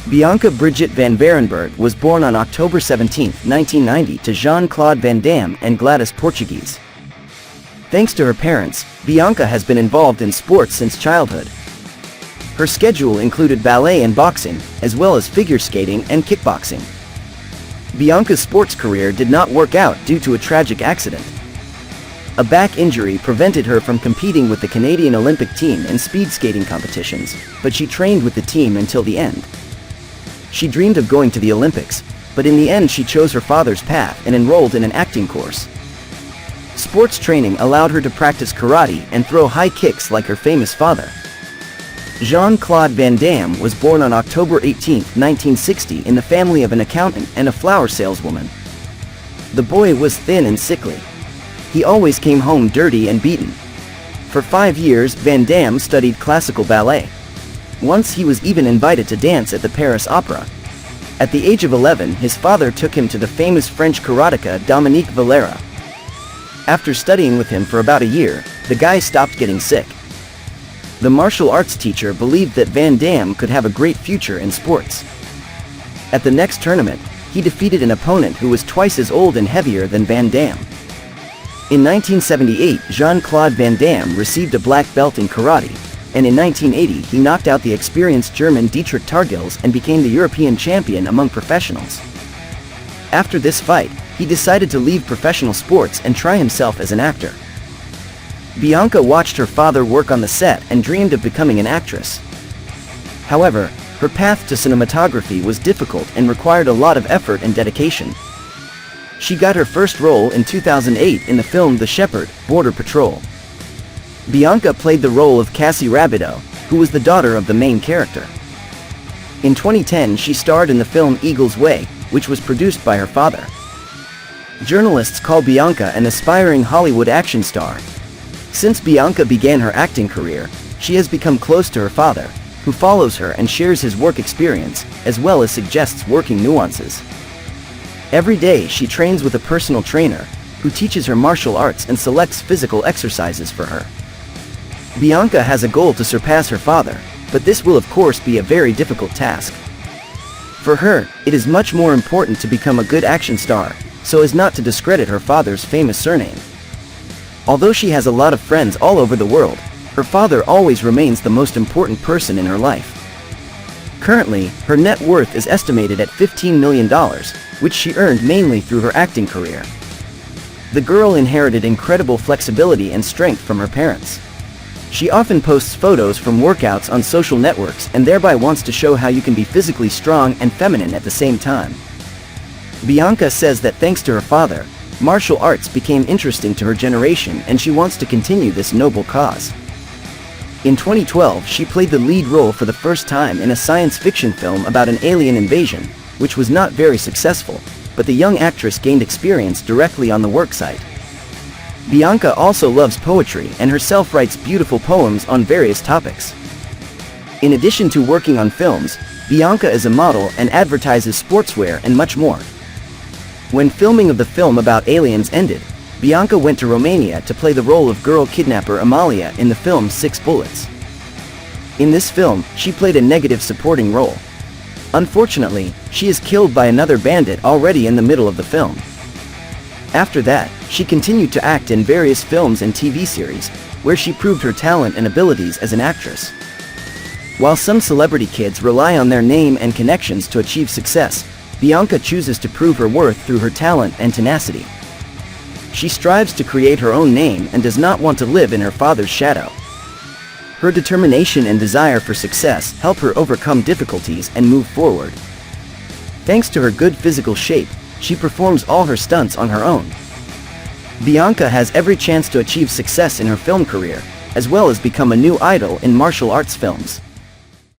Bianca Brigitte van Varenberg was born on October 17, 1990 to Jean-Claude Van Damme and Gladys Portuguese. Thanks to her parents, Bianca has been involved in sports since childhood. Her schedule included ballet and boxing, as well as figure skating and kickboxing. Bianca's sports career did not work out due to a tragic accident. A back injury prevented her from competing with the Canadian Olympic team in speed skating competitions, but she trained with the team until the end. She dreamed of going to the Olympics, but in the end she chose her father's path and enrolled in an acting course. Sports training allowed her to practice karate and throw high kicks like her famous father. Jean-Claude Van Damme was born on October 18, 1960 in the family of an accountant and a flower saleswoman. The boy was thin and sickly. He always came home dirty and beaten. For 5 years, Van Damme studied classical ballet. Once he was even invited to dance at the Paris Opera. At the age of 11, his father took him to the famous French karateka Dominique Valera. After studying with him for about a year, the guy stopped getting sick. The martial arts teacher believed that Van Damme could have a great future in sports. At the next tournament, he defeated an opponent who was twice as old and heavier than Van Damme. In 1978, Jean-Claude Van Damme received a black belt in karate, and in 1980 he knocked out the experienced German Dietrich Targils and became the European champion among professionals. After this fight, he decided to leave professional sports and try himself as an actor. Bianca watched her father work on the set and dreamed of becoming an actress. However, her path to cinematography was difficult and required a lot of effort and dedication. She got her first role in 2008 in the film The Shepherd, Border Patrol. Bianca played the role of Cassie Rabideau, who was the daughter of the main character. In 2010 she starred in the film Eagle's Way, which was produced by her father. Journalists call Bianca an aspiring Hollywood action star. Since Bianca began her acting career, she has become close to her father, who follows her and shares his work experience, as well as suggests working nuances. Every day she trains with a personal trainer, who teaches her martial arts and selects physical exercises for her. Bianca has a goal to surpass her father, but this will of course be a very difficult task. For her, it is much more important to become a good action star, so as not to discredit her father's famous surname. Although she has a lot of friends all over the world, her father always remains the most important person in her life. Currently, her net worth is estimated at $15 million, which she earned mainly through her acting career. The girl inherited incredible flexibility and strength from her parents. She often posts photos from workouts on social networks and thereby wants to show how you can be physically strong and feminine at the same time. Bianca says that thanks to her father, martial arts became interesting to her generation and she wants to continue this noble cause. In 2012, she played the lead role for the first time in a science fiction film about an alien invasion, which was not very successful, but the young actress gained experience directly on the worksite. Bianca also loves poetry and herself writes beautiful poems on various topics. In addition to working on films, Bianca is a model and advertises sportswear and much more. When filming of the film about aliens ended, Bianca went to Romania to play the role of girl kidnapper Amalia in the film 6 Bullets. In this film, she played a negative supporting role. Unfortunately, she is killed by another bandit already in the middle of the film. After that, she continued to act in various films and TV series, where she proved her talent and abilities as an actress. While some celebrity kids rely on their name and connections to achieve success, Bianca chooses to prove her worth through her talent and tenacity. She strives to create her own name and does not want to live in her father's shadow. Her determination and desire for success help her overcome difficulties and move forward. Thanks to her good physical shape, she performs all her stunts on her own. Bianca has every chance to achieve success in her film career, as well as become a new idol in martial arts films.